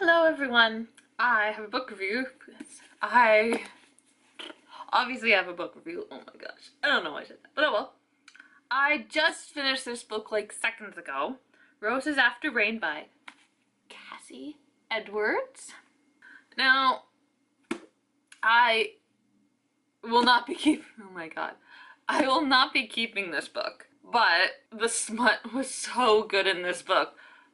Hello everyone, I have a book review. I obviously have a book review. Oh my gosh, I don't know why I said that, but oh well. I just finished this book like seconds ago. Roses After Rain by Cassie Edwards. Now, I will not be keeping, oh my god. I will not be keeping this book, but the smut was so good in this book.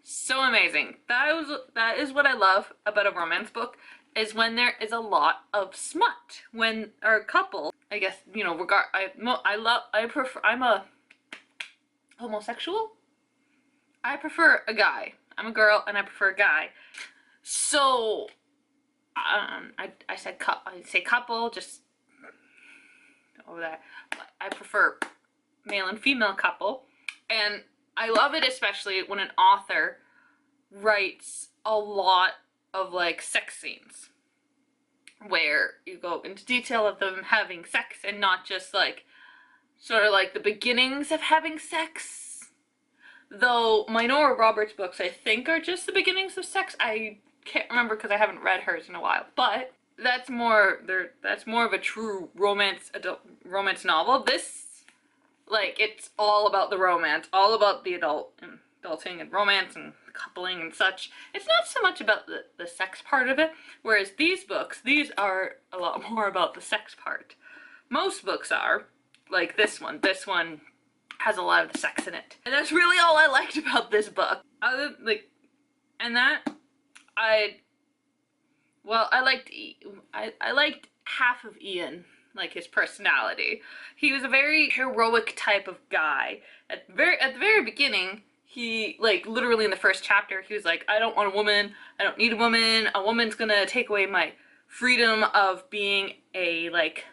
So amazing. That is what I love about a romance book, is when there is a lot of smut. When our couple, I guess, you know, I'm a homosexual. I prefer a guy. I'm a girl and I prefer a guy. So I say couple just over that. But I prefer male and female couple, and I love it especially when an author writes a lot of like sex scenes where you go into detail of them having sex and not just like sort of like the beginnings of having sex. Though Nora Roberts books I think are just the beginnings of sex. I can't remember because I haven't read hers in a while, but that's more of a true adult romance novel. This, like, it's all about the romance, all about the adulting and romance and coupling and such. It's not so much about the sex part of it, whereas these books, these are a lot more about the sex part. Most books are, like this one. This one has a lot of the sex in it. And that's really all I liked about this book. I liked half of Ian, like his personality. He was a very heroic type of guy. At the very beginning, he, like, literally in the first chapter, he was like, I don't want a woman, I don't need a woman's gonna take away my freedom of being a, like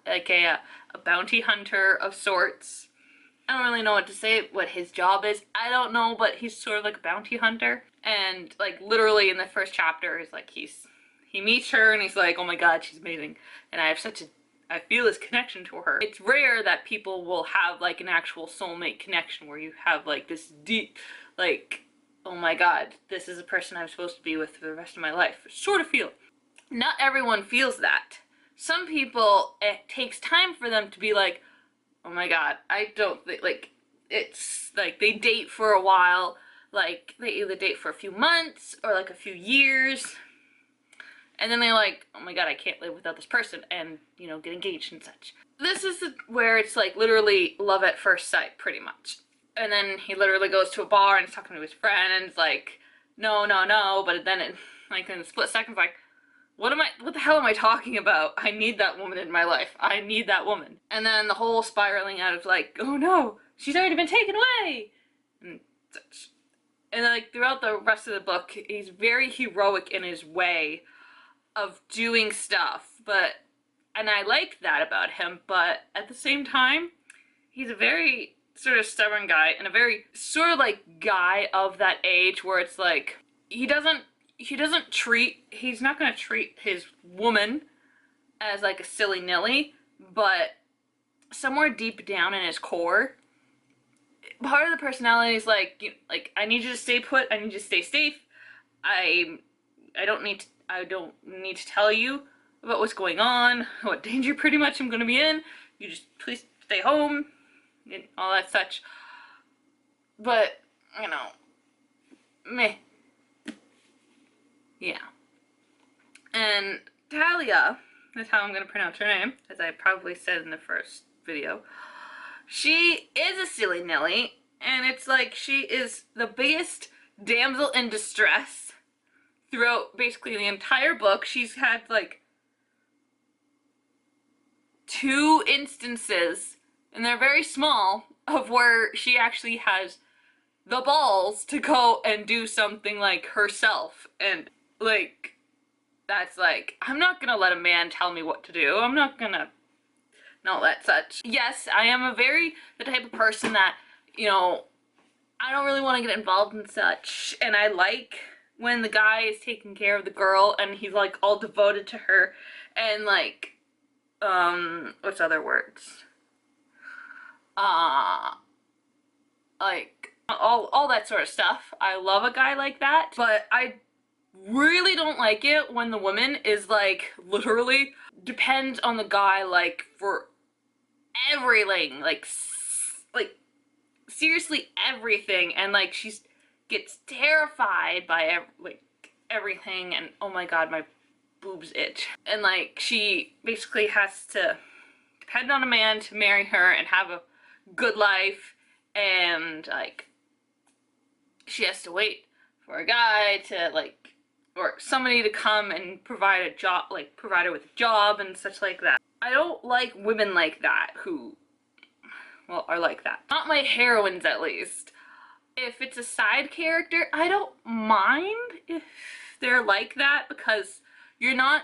a bounty hunter of sorts. I don't really know what to say, what his job is. I don't know, but he's sort of like a bounty hunter. And, like, literally in the first chapter, is like, he meets her and he's like, oh my god, she's amazing. And I feel this connection to her. It's rare that people will have, like, an actual soulmate connection where you have, like, this deep, like, oh my god, this is a person I'm supposed to be with for the rest of my life sort of feel. Not everyone feels that. Some people, it takes time for them to be like, oh my god, I don't think, like, it's like they date for a while, like they either date for a few months or like a few years, and then they're like, oh my god, I can't live without this person, and, you know, get engaged and such. This is where it's like literally love at first sight, pretty much. And then he literally goes to a bar and he's talking to his friend and it's like, no, no, no, but then it, like, in a split second, like, what the hell am I talking about? I need that woman in my life. I need that woman. And then the whole spiraling out of like, oh no, she's already been taken away! And such. And like throughout the rest of the book, he's very heroic in his way of doing stuff, and I like that about him, but at the same time, he's a very sort of stubborn guy, and a very sort of like guy of that age where it's like, he's not gonna treat his woman as like a silly nilly, but somewhere deep down in his core, part of the personality is like, I need you to stay put, I need you to stay safe, I don't need to tell you about what's going on, what danger pretty much I'm gonna be in, you just please stay home, and all that such. But, you know, meh. Yeah. And Talia, that's how I'm going to pronounce her name, as I probably said in the first video. She is a silly nilly, and it's like she is the biggest damsel in distress throughout basically the entire book. She's had like 2 instances, and they're very small, of where she actually has the balls to go and do something like herself, and like, that's like, I'm not gonna let a man tell me what to do. I'm not gonna, no, that such. Yes, I am the type of person that, you know, I don't really want to get involved in such, and I like when the guy is taking care of the girl and he's like all devoted to her, and like, what's other words? Like, all that sort of stuff. I love a guy like that, but I really don't like it when the woman is like literally depends on the guy like for everything, like seriously everything, and like she's gets terrified by like everything, and oh my god, my boobs itch. And like she basically has to depend on a man to marry her and have a good life, and like she has to wait for a guy to like or somebody to come and provide a job, like provide her with a job and such like that. I don't like women like that who, well, are like that. Not my heroines, at least. If it's a side character, I don't mind if they're like that, because you're not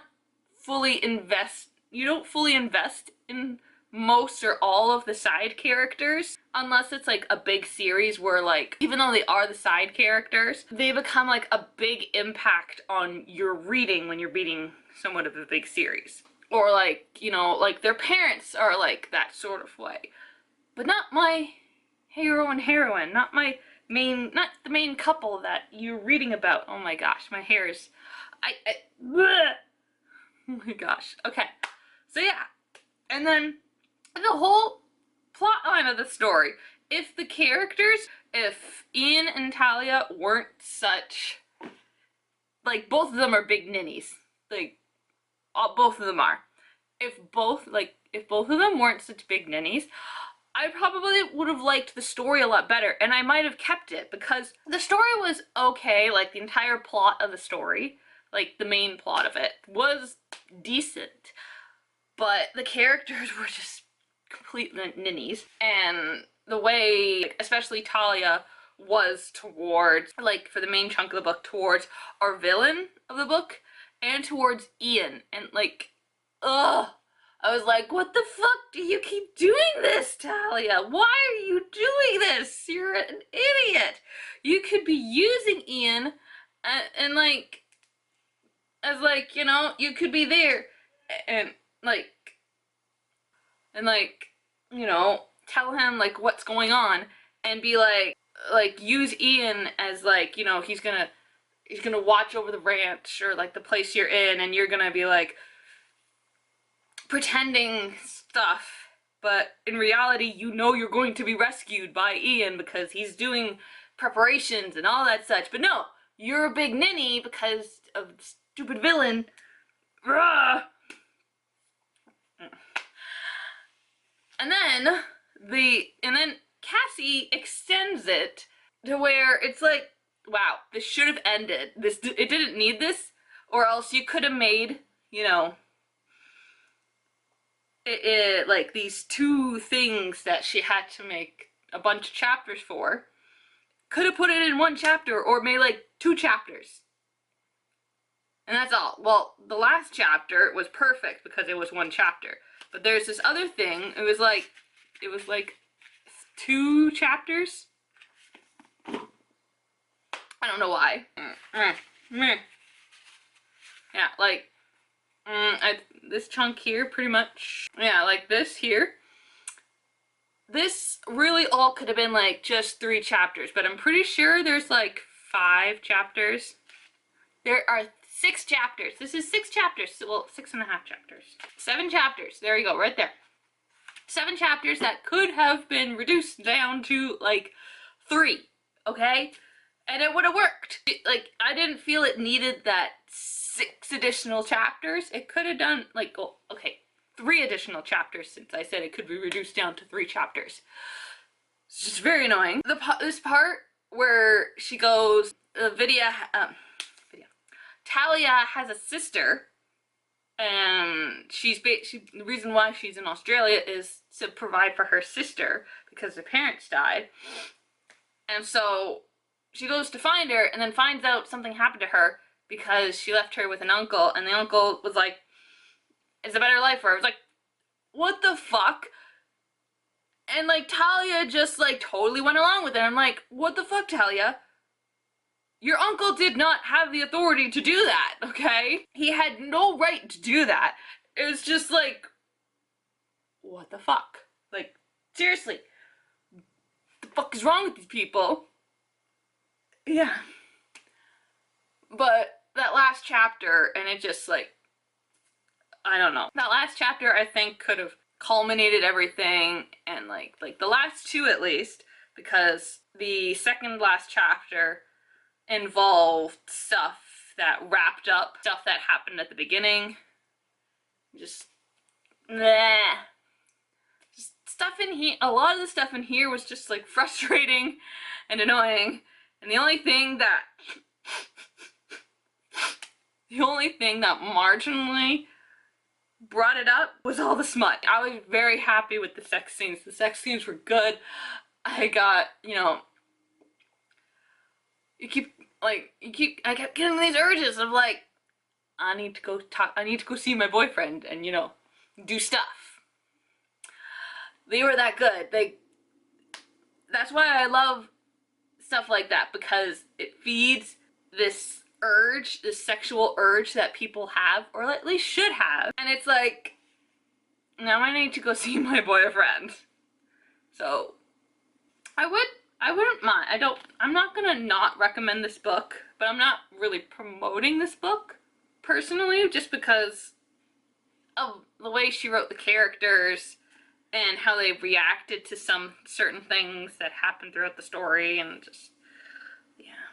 you don't fully invest in most or all of the side characters, unless it's like a big series where like, even though they are the side characters, they become like a big impact on your reading when you're reading somewhat of a big series. Or like, you know, like their parents are like that sort of way. But not my hero and heroine, not the main couple that you're reading about. Oh my gosh, my hair is, bleh. Oh my gosh. Okay, so yeah, and then the whole plot line of the story, if Ian and Talia weren't such, like, both of them are big ninnies, like, both of them are. If both of them weren't such big ninnies, I probably would have liked the story a lot better, and I might have kept it, because the story was okay, like, the entire plot of the story, like, the main plot of it, was decent, but the characters were just complete ninnies, and the way, especially Talia, was towards, like, for the main chunk of the book, towards our villain of the book, and towards Ian, and, like, ugh. I was like, what the fuck do you keep doing this, Talia? Why are you doing this? You're an idiot. You could be using Ian and like, as like, you know, you could be there and like, you know, tell him like what's going on and be like use Ian as like, you know, he's gonna watch over the ranch or like the place you're in, and you're gonna be like, pretending stuff, but in reality you know you're going to be rescued by Ian because he's doing preparations and all that such, but no, you're a big ninny because of the stupid villain. Ugh. And then Cassie extends it to where it's like, wow, this should have ended. It didn't need this, or else you could have made, you know, like these two things that she had to make a bunch of chapters for, could have put it in one chapter or made like 2 chapters, and that's all. Well, the last chapter was perfect because it was 1 chapter, but there's this other thing, it was like 2 chapters. I don't know why. Yeah, like this chunk here, pretty much. Yeah, like this here. This really all could have been like just 3 chapters, but I'm pretty sure there's like 5 chapters. There are 6 chapters. This is 6 chapters. Well, 6.5 chapters. 7 chapters. There you go, right there. 7 chapters that could have been reduced down to like 3, okay? And it would have worked. Like, I didn't feel it needed that 6 additional chapters. It could have done like, oh, okay, 3 additional chapters, since I said it could be reduced down to 3 chapters. It's just very annoying. This part where she goes, Talia has a sister, and the reason why she's in Australia is to provide for her sister because her parents died. And so she goes to find her and then finds out something happened to her because she left her with an uncle, and the uncle was like, it's a better life for her. I was like, what the fuck? And like Talia just like totally went along with it. I'm like, what the fuck, Talia? Your uncle did not have the authority to do that, okay? He had no right to do that. It was just like, what the fuck? Like, seriously, what the fuck is wrong with these people? Yeah. But that last chapter, and it just like, I don't know. That last chapter I think could have culminated everything, and like the last two at least, because the second last chapter involved stuff that wrapped up stuff that happened at the beginning. Just just stuff in here. A lot of the stuff in here was just like frustrating and annoying, and the only thing that marginally brought it up was all the smut. I was very happy with the sex scenes. The sex scenes were good. I got, you know, I kept getting these urges of like, I need to go see my boyfriend and, you know, do stuff. They were that good. That's why I love stuff like that, because it feeds this urge, this sexual urge that people have, or at least should have. And it's like, now I need to go see my boyfriend. So I wouldn't mind. I'm not gonna not recommend this book, but I'm not really promoting this book personally, just because of the way she wrote the characters and how they reacted to some certain things that happened throughout the story, and just, yeah.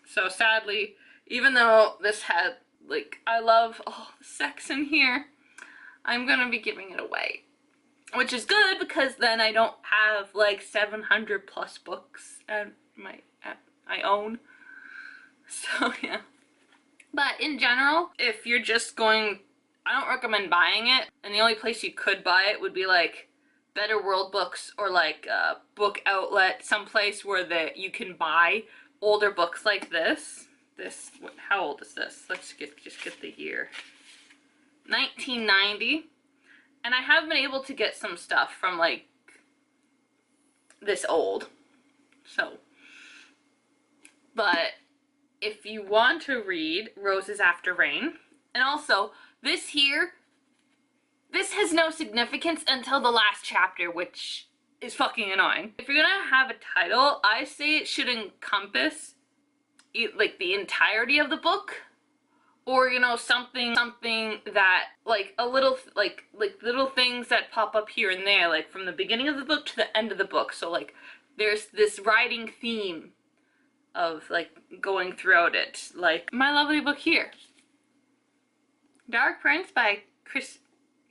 So sadly, even though this had, like, I love all the sex in here, I'm gonna be giving it away. Which is good, because then I don't have like 700 plus books I own. So yeah. But in general, if you're just going, I don't recommend buying it, and the only place you could buy it would be like Better World Books, or like a book outlet, someplace where you can buy older books like this. How old is this? Let's just get the year. 1990. And I have been able to get some stuff from like this old. So, but if you want to read Roses After Rain, and also this has no significance until the last chapter, which is fucking annoying. If you're gonna have a title, I say it should encompass like the entirety of the book, or, you know, something that like a little like little things that pop up here and there, like from the beginning of the book to the end of the book. So like there's this writing theme of like going throughout it, like my lovely book here, Dark Prince by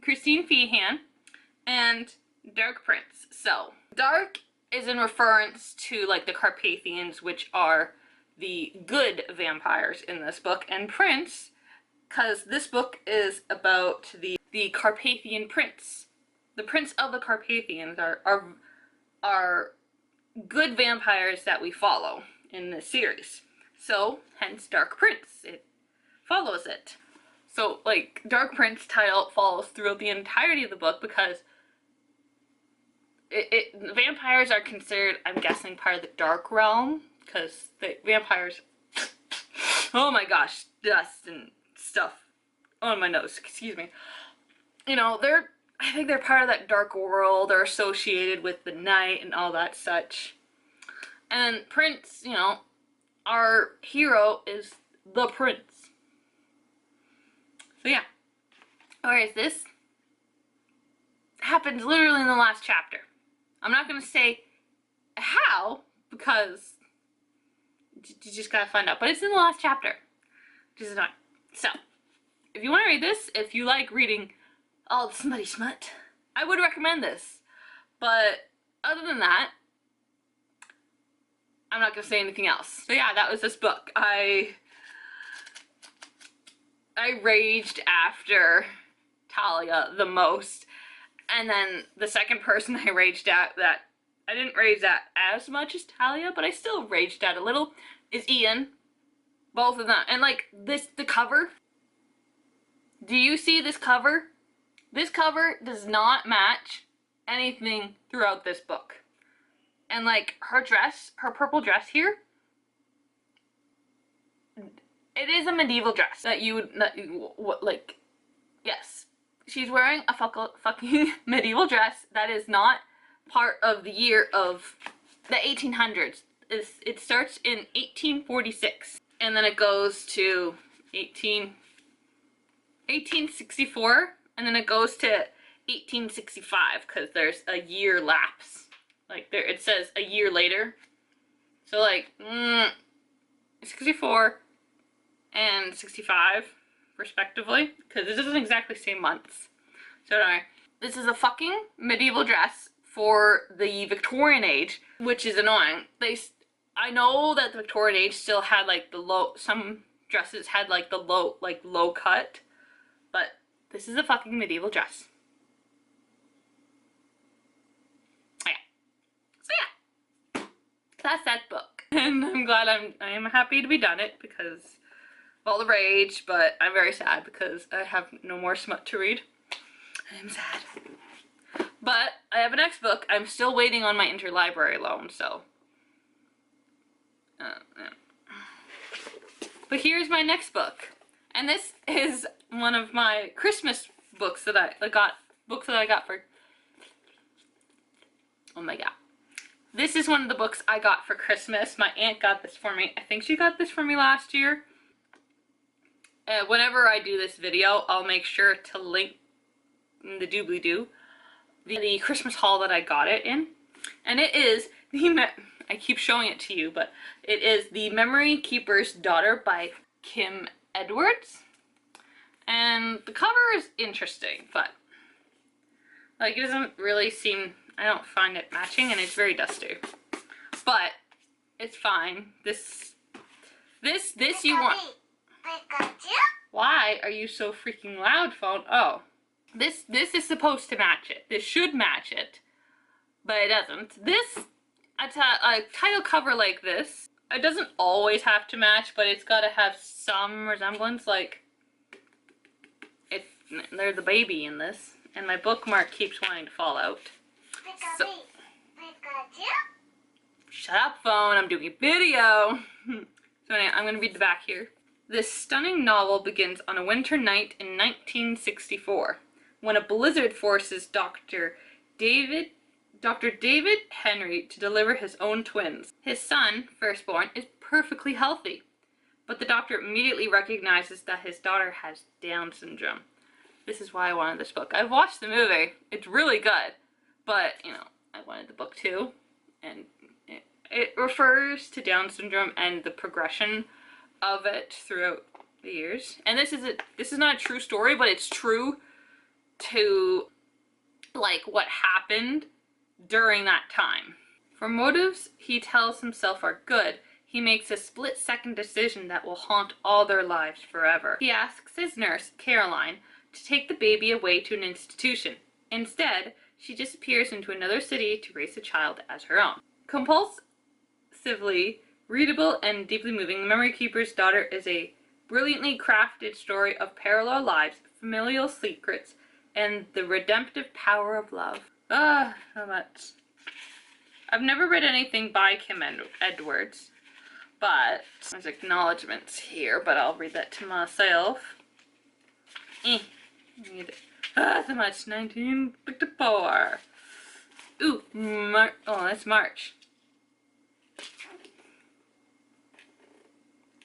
Kristin and Dark Prince. So Dark is in reference to like the Carpathians, which are the good vampires in this book, and Prince, because this book is about the Carpathian prince. The prince of the Carpathians are good vampires that we follow in this series. So hence Dark Prince. It follows it. So like Dark Prince title follows throughout the entirety of the book, because vampires are considered, I'm guessing, part of the dark realm, because the vampires, oh my gosh, dust and stuff on my nose, excuse me. You know, I think they're part of that dark world, they're associated with the night and all that such. And Prince, you know, our hero is the prince. So yeah. Whereas this happens literally in the last chapter. I'm not gonna say how, because you just gotta find out, but it's in the last chapter, which is annoying. So, if you want to read this, if you like reading all the smutty smut, I would recommend this. But other than that, I'm not gonna say anything else. So yeah, that was this book. I raged after Talia the most, and then the second person I raged at, that I didn't rage at as much as Talia, but I still raged at a little, is Ian. Both of them. And like the cover. Do you see this cover? This cover does not match anything throughout this book. And like her dress, her purple dress here, it is a medieval dress that like, yes. She's wearing a fucking medieval dress that is not part of the year of the 1800s. it starts in 1846, and then it goes to 1864, and then it goes to 1865 because there's a year lapse. Like there, it says a year later. So like 64 and 65 respectively, because it doesn't exactly say months. So anyway, this is a fucking medieval dress for the Victorian age, which is annoying. I know that the Victorian age still had like the low, some dresses had like the low cut, but this is a fucking medieval dress. Yeah. So yeah, that's that book, and I'm glad I am happy to be done it because of all the rage, but I'm very sad because I have no more smut to read. I'm sad. But I have a next book. I'm still waiting on my interlibrary loan, so. Yeah. But here's my next book. And this is one of my Christmas books that I got for. Oh my god. This is one of the books I got for Christmas. My aunt got this for me. I think she got this for me last year. Whenever I do this video, I'll make sure to link the doobly-doo, the Christmas haul that I got it in. And it is I keep showing it to you, but it is The Memory Keeper's Daughter by Kim Edwards. And the cover is interesting, but like it doesn't really seem, I don't find it matching, and it's very dusty. But it's fine. This you want. Why are you so freaking loud, phone? Oh. This is supposed to match it. This should match it, but it doesn't. A title cover like this, it doesn't always have to match, but it's got to have some resemblance. Like, they're the baby in this, and my bookmark keeps wanting to fall out. So, shut up, phone. I'm doing a video. So anyway, I'm gonna read the back here. This stunning novel begins on a winter night in 1964. When a blizzard forces Dr. David Henry to deliver his own twins. His son, firstborn, is perfectly healthy, but the doctor immediately recognizes that his daughter has Down syndrome. This is why I wanted this book. I've watched the movie. It's really good, but, you know, I wanted the book too, and it refers to Down syndrome and the progression of it throughout the years. And this is not a true story, but it's true to like what happened during that time. For motives he tells himself are good, he makes a split-second decision that will haunt all their lives forever. He asks his nurse, Caroline, to take the baby away to an institution. Instead, she disappears into another city to raise the child as her own. Compulsively readable and deeply moving, The Memory Keeper's Daughter is a brilliantly crafted story of parallel lives, familial secrets, and the redemptive power of love. So much. I've never read anything by Kim Edwards, but there's acknowledgements here, but I'll read that to myself. So much. 1954. Ooh, oh, that's March.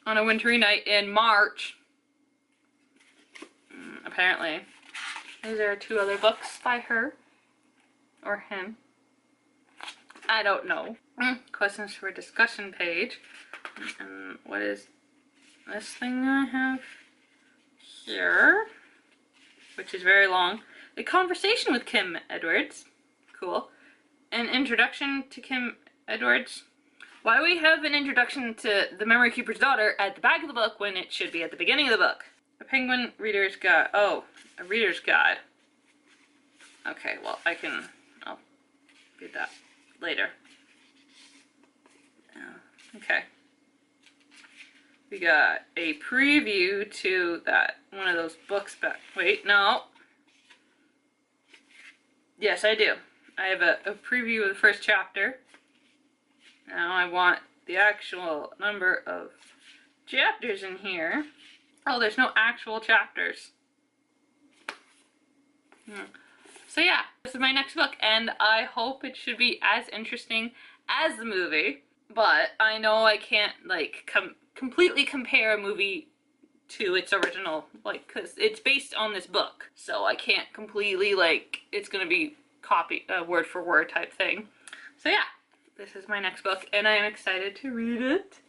On a wintry night in March. Apparently. These are two other books by her. Or him. I don't know. Questions for discussion page. And what is this thing I have here? Which is very long. A conversation with Kim Edwards. Cool. An introduction to Kim Edwards. Why do we have an introduction to The Memory Keeper's Daughter at the back of the book when it should be at the beginning of the book? A Penguin Reader's Guide. Oh, a Reader's Guide. Okay, well, I'll read that later. Okay. We got a preview to that, one of those books back. Wait, no. Yes, I do. I have a preview of the first chapter. Now I want the actual number of chapters in here. Oh, there's no actual chapters. So yeah, this is my next book, and I hope it should be as interesting as the movie. but I know I can't like completely compare a movie to its original, like, because it's based on this book, so I can't completely, like, it's gonna be copy word for word type thing. So yeah, this is my next book, and I am excited to read it.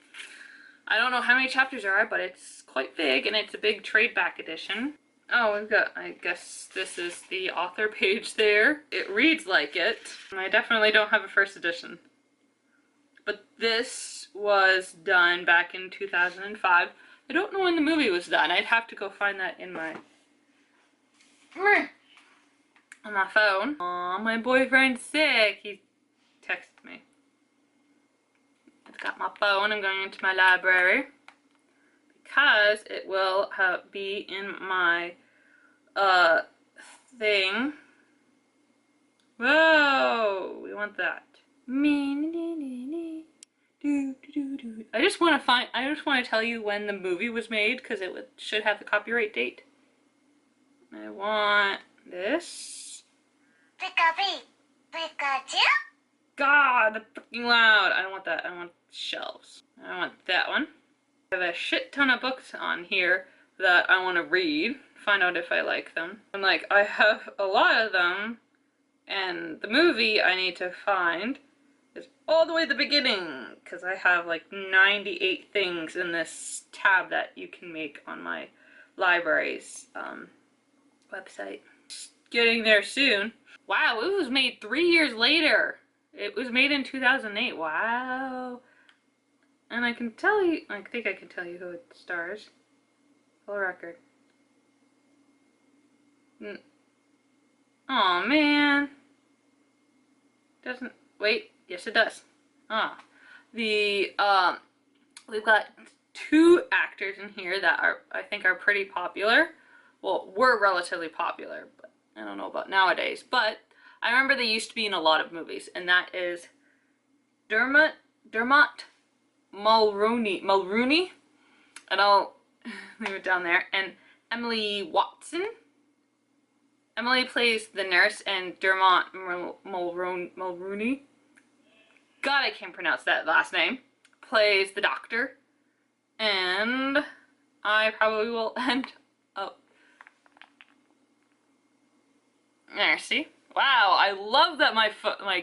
I don't know how many chapters there are, but it's quite big, and it's a big trade back edition. Oh, we've got, I guess this is the author page there. It reads like it. I definitely don't have a first edition. But this was done back in 2005. I don't know when the movie was done. I'd have to go find that in my on my phone. Aw, my boyfriend's sick. He texted me. I've got my phone. I'm going into my library because it will be in my thing. Whoa, we want that. I just want to tell you when the movie was made because it should have the copyright date. I want this. God, that's freaking loud. I don't want that. I want shelves. I want that one. I have a shit ton of books on here that I want to read, find out if I like them. And like, I have a lot of them, and the movie I need to find is all the way at the beginning, because I have like 98 things in this tab that you can make on my library's website. Just getting there soon. Wow, it was made 3 years later. It was made in 2008. Wow. And I can tell you, I think I can tell you who it stars. Full record. Oh man. Doesn't, wait, yes it does. Ah. We've got 2 actors in here that I think are pretty popular. Well, were relatively popular, but I don't know about nowadays. But I remember they used to be in a lot of movies, and that is Dermot Mulrooney, and I'll leave it down there, and Emily Watson. Emily plays the nurse, and Dermot Mulrooney, God, I can't pronounce that last name, plays the doctor. And I probably will end up there. See? Wow, I love that my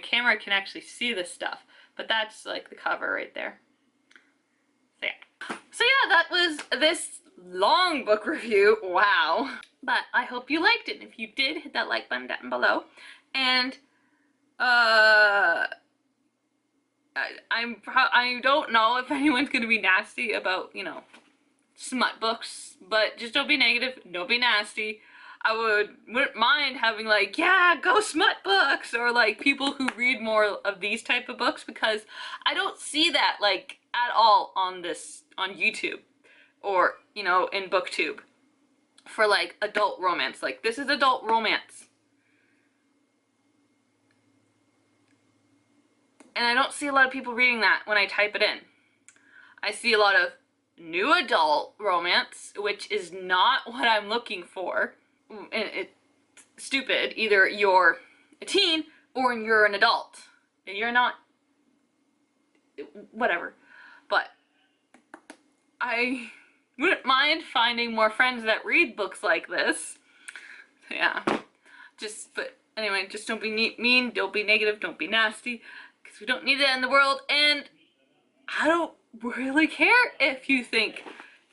camera can actually see this stuff. But that's like the cover right there. So yeah, that was this long book review. Wow. But I hope you liked it. If you did, hit that like button down below. And I don't know if anyone's gonna be nasty about, you know, smut books, but just don't be negative, don't be nasty. I wouldn't mind having like, yeah, go smut books, or like people who read more of these type of books, because I don't see that like at all on YouTube, or, you know, in BookTube for like adult romance. Like, this is adult romance. And I don't see a lot of people reading that when I type it in. I see a lot of new adult romance, which is not what I'm looking for. And it's stupid. Either you're a teen or you're an adult. You're not, whatever. But I wouldn't mind finding more friends that read books like this. Yeah. But anyway, just don't be mean, don't be negative, don't be nasty, because we don't need that in the world. And I don't really care if you think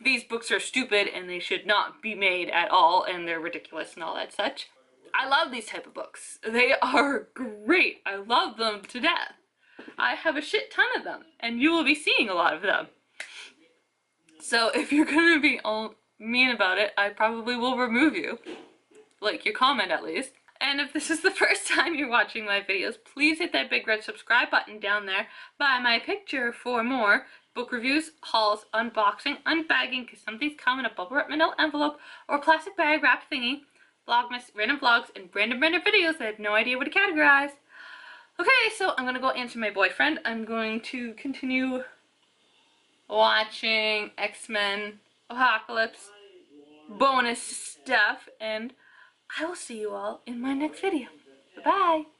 these books are stupid and they should not be made at all and they're ridiculous and all that such. I love these type of books. They are great. I love them to death. I have a shit ton of them, and you will be seeing a lot of them. So if you're gonna be all mean about it, I probably will remove you. Like your comment at least. And if this is the first time you're watching my videos, please hit that big red subscribe button down there by my picture for more book reviews, hauls, unboxing, unbagging, because some of these come in a bubble wrap manila envelope or plastic bag wrap thingy, vlogmas, random vlogs, and random videos that I have no idea what to categorize. Okay, so I'm gonna go answer my boyfriend. I'm going to continue watching X-Men Apocalypse bonus stuff, and I will see you all in my next video. Bye-bye!